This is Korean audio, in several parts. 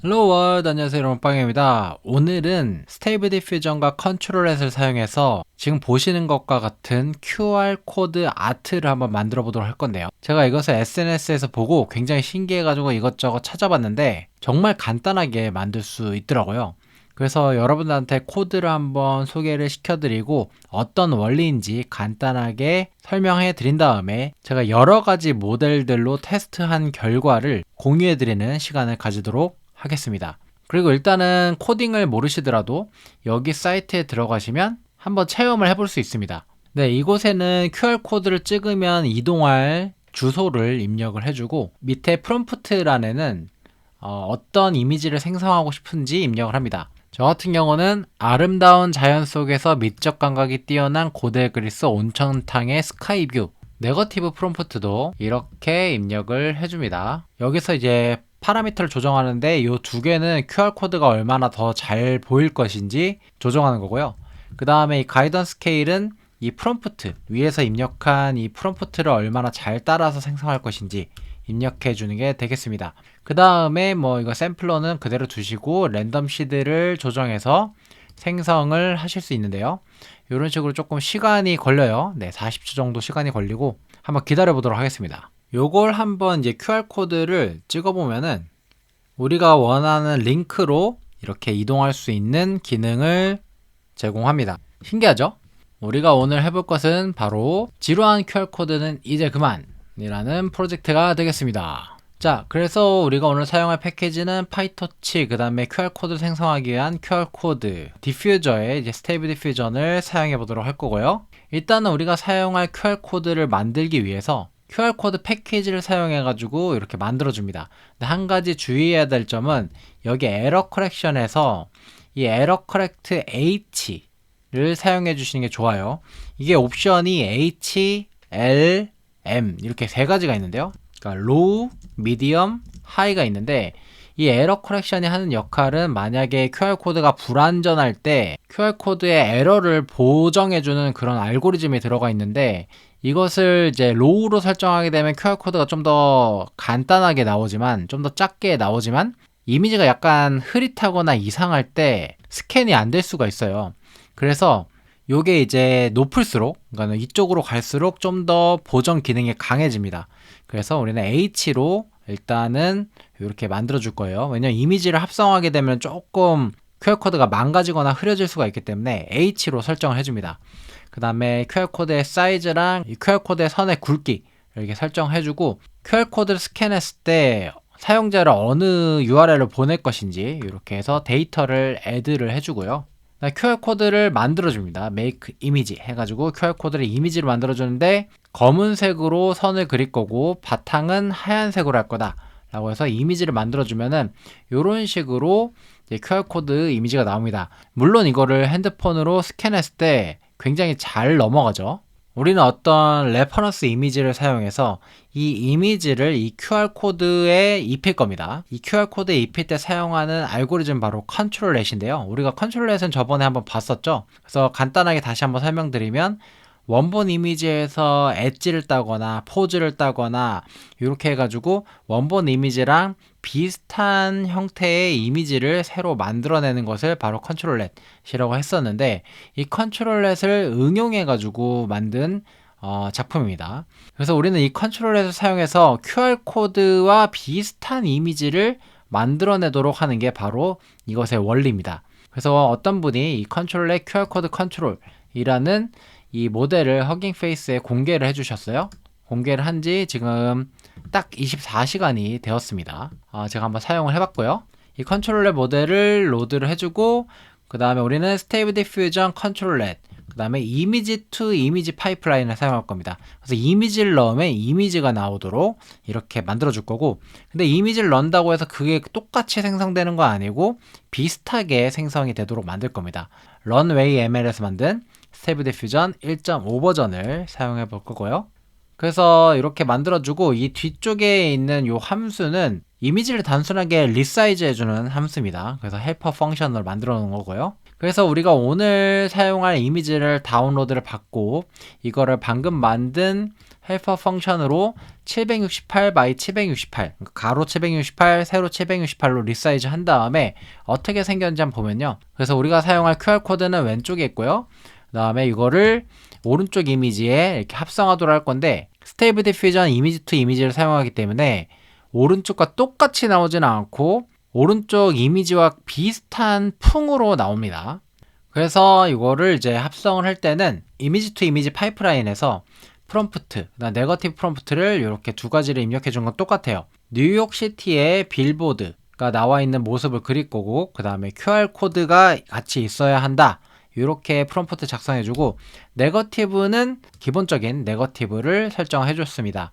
헬로 월드, 안녕하세요 여러분, 빵입니다. 오늘은 스테이블 디퓨전과 컨트롤렛을 사용해서 지금 보시는 것과 같은 QR코드 아트를 한번 만들어 보도록 할 건데요, 제가 이것을 SNS에서 보고 굉장히 신기해가지고 이것저것 찾아봤는데 정말 간단하게 만들 수 있더라고요. 그래서 여러분들한테 코드를 한번 소개를 시켜드리고 어떤 원리인지 간단하게 설명해 드린 다음에 제가 여러 가지 모델들로 테스트한 결과를 공유해 드리는 시간을 가지도록 하겠습니다. 그리고 일단은 코딩을 모르시더라도 여기 사이트에 들어가시면 한번 체험을 해볼 수 있습니다. 네, 이곳에는 QR코드를 찍으면 이동할 주소를 입력을 해주고 밑에 프롬프트란에는 어떤 이미지를 생성하고 싶은지 입력을 합니다. 저 같은 경우는 아름다운 자연 속에서 미적 감각이 뛰어난 고대 그리스 온천탕의 스카이뷰, 네거티브 프롬프트도 이렇게 입력을 해줍니다. 여기서 이제 파라미터를 조정하는데 이 두 개는 QR코드가 얼마나 더 잘 보일 것인지 조정하는 거고요. 그 다음에 이 가이던스 스케일은 이 프롬프트, 위에서 입력한 이 프롬프트를 얼마나 잘 따라서 생성할 것인지 입력해 주는 게 되겠습니다. 그 다음에 이거 샘플러는 그대로 두시고 랜덤 시드를 조정해서 생성을 하실 수 있는데요, 이런 식으로 조금 시간이 걸려요. 네, 40초 정도 시간이 걸리고 한번 기다려 보도록 하겠습니다. 요걸 한번 이제 QR코드를 찍어보면은 우리가 원하는 링크로 이렇게 이동할 수 있는 기능을 제공합니다. 신기하죠? 우리가 오늘 해볼 것은 바로 지루한 QR코드는 이제 그만 이라는 프로젝트가 되겠습니다. 자, 그래서 우리가 오늘 사용할 패키지는 파이토치, 그 다음에 QR코드 생성하기 위한 QR코드 디퓨저의 이제 스테이블 디퓨전을 사용해 보도록 할 거고요. 일단은 우리가 사용할 QR코드를 만들기 위해서 QR코드 패키지를 사용해 가지고 이렇게 만들어 줍니다. 근데 한 가지 주의해야 될 점은 여기 에러 커렉션에서 이 에러 커렉트 H를 사용해 주시는 게 좋아요. 이게 옵션이 H, L, M 이렇게 세 가지가 있는데요, 그러니까 로우, 미디엄, 하이가 있는데 이 에러 커렉션이 하는 역할은 만약에 QR코드가 불완전할 때 QR코드의 에러를 보정해주는 그런 알고리즘이 들어가 있는데, 이것을 이제 로우로 설정하게 되면 QR코드가 좀 더 간단하게 나오지만, 좀 더 작게 나오지만 이미지가 약간 흐릿하거나 이상할 때 스캔이 안 될 수가 있어요. 그래서 요게 이제 높을수록, 그러니까 이쪽으로 갈수록 좀 더 보정 기능이 강해집니다. 그래서 우리는 H로 일단은 이렇게 만들어 줄 거예요. 왜냐면 이미지를 합성하게 되면 조금 QR코드가 망가지거나 흐려질 수가 있기 때문에 H로 설정을 해줍니다. 그 다음에 QR코드의 사이즈랑 이 QR코드의 선의 굵기 이렇게 설정해주고, QR코드를 스캔했을 때 사용자를 어느 URL로 보낼 것인지 이렇게 해서 데이터를 애드를 해주고요. QR코드를 만들어줍니다. make image 해가지고 QR코드를 이미지로 만들어주는데 검은색으로 선을 그릴 거고 바탕은 하얀색으로 할 거다 라고 해서 이미지를 만들어주면은 이런 식으로 이제 QR코드 이미지가 나옵니다. 물론 이거를 핸드폰으로 스캔했을 때 굉장히 잘 넘어가죠. 우리는 어떤 레퍼런스 이미지를 사용해서 이 이미지를 이 QR코드에 입힐 겁니다. 이 QR코드에 입힐 때 사용하는 알고리즘 바로 컨트롤렛인데요. 우리가 컨트롤렛은 저번에 한번 봤었죠. 그래서 간단하게 다시 한번 설명드리면, 원본 이미지에서 엣지를 따거나 포즈를 따거나 이렇게 해가지고 원본 이미지랑 비슷한 형태의 이미지를 새로 만들어내는 것을 바로 컨트롤렛이라고 했었는데, 이 컨트롤렛을 응용해가지고 만든 작품입니다. 그래서 우리는 이 컨트롤렛을 사용해서 QR코드와 비슷한 이미지를 만들어내도록 하는 게 바로 이것의 원리입니다. 그래서 어떤 분이 이 컨트롤렛 QR코드 컨트롤이라는 이 모델을 허깅 페이스에 공개를 해주셨어요. 공개를 한 지 지금 딱 24시간이 되었습니다. 제가 한번 사용을 해봤고요. 이 컨트롤렛 모델을 로드를 해주고, 그 다음에 우리는 스테이블 디퓨전 컨트롤렛, 그 다음에 이미지 투 이미지 파이프라인을 사용할 겁니다. 그래서 이미지를 넣으면 이미지가 나오도록 이렇게 만들어 줄 거고, 근데 이미지를 넣는다고 해서 그게 똑같이 생성되는 거 아니고 비슷하게 생성이 되도록 만들 겁니다. 런웨이 ML에서 만든 스테이블 디퓨전 1.5 버전을 사용해 볼 거고요. 그래서 이렇게 만들어주고, 이 뒤쪽에 있는 이 함수는 이미지를 단순하게 리사이즈 해주는 함수입니다. 그래서 헬퍼 펑션으로 만들어 놓은 거고요. 그래서 우리가 오늘 사용할 이미지를 다운로드를 받고 이거를 방금 만든 헬퍼 펑션으로 768 by 768 가로 768 세로 768로 리사이즈 한 다음에 어떻게 생겼는지 한번 보면요. 그래서 우리가 사용할 QR코드는 왼쪽에 있고요. 그 다음에 이거를 오른쪽 이미지에 이렇게 합성하도록 할 건데 스테이블 디퓨전 이미지 투 이미지를 사용하기 때문에 오른쪽과 똑같이 나오지는 않고 오른쪽 이미지와 비슷한 풍으로 나옵니다. 그래서 이거를 이제 합성을 할 때는 이미지 투 이미지 파이프라인에서 프롬프트, 네거티브 프롬프트를 이렇게 두 가지를 입력해 준 건 똑같아요. 뉴욕시티의 빌보드가 나와 있는 모습을 그릴 거고 그 다음에 QR코드가 같이 있어야 한다. 이렇게 프롬프트 작성해 주고 네거티브는 기본적인 네거티브를 설정해 줬습니다.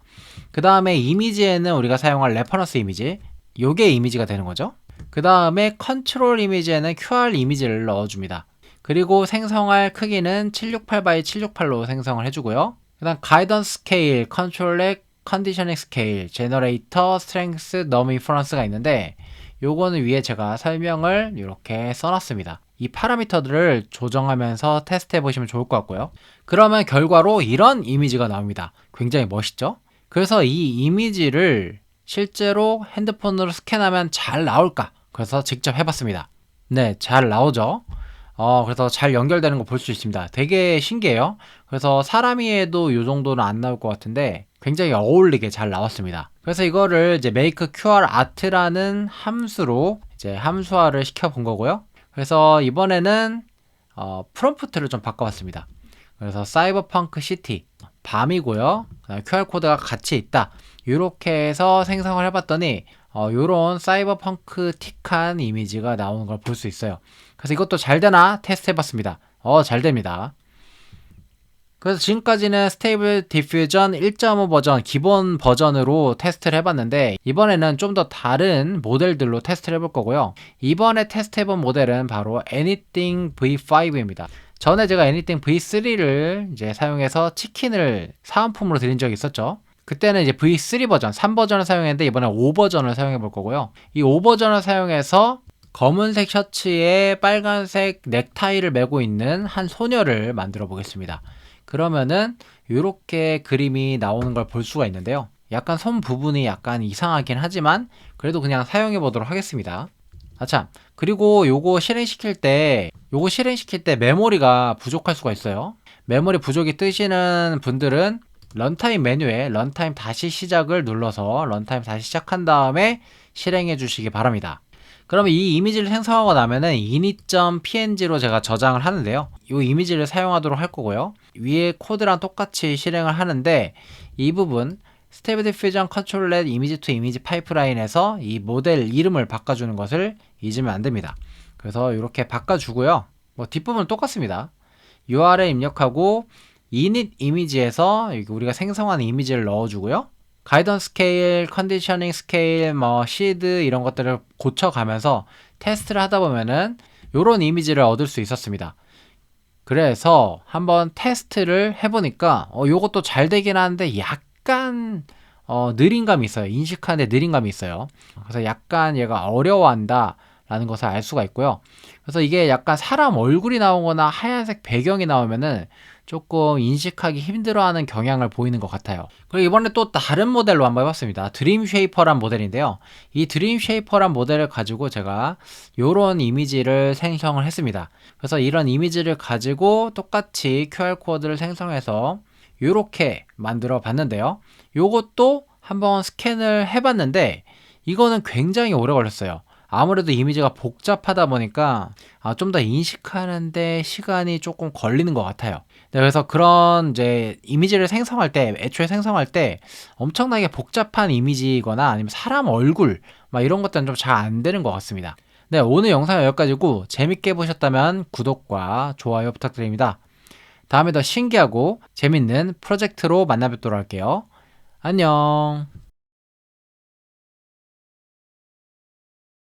그 다음에 이미지에는 우리가 사용할 레퍼런스 이미지, 요게 이미지가 되는 거죠. 그 다음에 컨트롤 이미지에는 QR 이미지를 넣어줍니다. 그리고 생성할 크기는 768x 768로 생성을 해주고요. 그 다음 가이던스 스케일, 컨트롤렉, 컨디셔닝 스케일, 제너레이터, 스트렝스, 넘 인퍼런스가 있는데 요거는 위에 제가 설명을 이렇게 써놨습니다. 이 파라미터들을 조정하면서 테스트 해보시면 좋을 것 같고요. 그러면 결과로 이런 이미지가 나옵니다. 굉장히 멋있죠? 그래서 이 이미지를 실제로 핸드폰으로 스캔하면 잘 나올까? 그래서 직접 해봤습니다. 네, 잘 나오죠? 그래서 잘 연결되는 거 볼 수 있습니다. 되게 신기해요. 그래서 사람이 해도 이 정도는 안 나올 것 같은데 굉장히 어울리게 잘 나왔습니다. 그래서 이거를 이제 make QR art라는 함수로 이제 함수화를 시켜 본 거고요. 그래서 이번에는 프롬프트를 좀 바꿔봤습니다. 그래서 사이버펑크 시티 밤이고요. QR코드가 같이 있다. 이렇게 해서 생성을 해봤더니 요런 사이버펑크틱한 이미지가 나오는 걸 볼 수 있어요. 그래서 이것도 잘 되나 테스트 해봤습니다. 잘 됩니다. 그래서 지금까지는 스테이블 디퓨전 1.5 버전 기본 버전으로 테스트를 해봤는데 이번에는 좀 더 다른 모델들로 테스트를 해볼 거고요. 이번에 테스트 해본 모델은 바로 Anything V5입니다. 전에 제가 Anything V3를 이제 사용해서 치킨을 사은품으로 드린 적이 있었죠. 그때는 이제 V3 버전, 3버전을 사용했는데 이번에 5버전을 사용해 볼 거고요. 이 5버전을 사용해서 검은색 셔츠에 빨간색 넥타이를 메고 있는 한 소녀를 만들어 보겠습니다. 그러면은 이렇게 그림이 나오는 걸 볼 수가 있는데요. 약간 손 부분이 약간 이상하긴 하지만 그래도 그냥 사용해 보도록 하겠습니다. 참, 그리고 요거 실행시킬 때 메모리가 부족할 수가 있어요. 메모리 부족이 뜨시는 분들은 런타임 메뉴에 런타임 다시 시작을 눌러서 런타임 다시 시작한 다음에 실행해 주시기 바랍니다. 그러면 이 이미지를 생성하고 나면은 init.png로 제가 저장을 하는데요. 이 이미지를 사용하도록 할 거고요. 위에 코드랑 똑같이 실행을 하는데 이 부분 스테이블 디퓨전 컨트롤렛 이미지 투 이미지 파이프라인에서 이 모델 이름을 바꿔주는 것을 잊으면 안 됩니다. 그래서 이렇게 바꿔주고요. 뒷부분은 똑같습니다. URL 입력하고 init 이미지에서 우리가 생성한 이미지를 넣어주고요. 가이던스 스케일, 컨디셔닝 스케일, 시드 이런 것들을 고쳐가면서 테스트를 하다 보면은 요런 이미지를 얻을 수 있었습니다. 그래서 한번 테스트를 해보니까 요것도 잘 되긴 하는데 약간 느린 감이 있어요. 인식하는데 느린 감이 있어요. 그래서 약간 얘가 어려워한다 라는 것을 알 수가 있고요. 그래서 이게 약간 사람 얼굴이 나오거나 하얀색 배경이 나오면은 조금 인식하기 힘들어하는 경향을 보이는 것 같아요. 그리고 이번에 또 다른 모델로 한번 해봤습니다. 드림 쉐이퍼란 모델인데요. 이 드림 쉐이퍼란 모델을 가지고 제가 이런 이미지를 생성을 했습니다. 그래서 이런 이미지를 가지고 똑같이 QR코드를 생성해서 이렇게 만들어 봤는데요. 요것도 한번 스캔을 해봤는데 이거는 굉장히 오래 걸렸어요. 아무래도 이미지가 복잡하다 보니까 좀 더 인식하는데 시간이 조금 걸리는 것 같아요. 네, 그래서 그런 이제 이미지를 생성할 때, 애초에 생성할 때 엄청나게 복잡한 이미지거나 아니면 사람 얼굴 막 이런 것들은 좀 잘 안 되는 것 같습니다. 네, 오늘 영상은 여기까지고 재밌게 보셨다면 구독과 좋아요 부탁드립니다. 다음에 더 신기하고 재밌는 프로젝트로 만나 뵙도록 할게요. 안녕.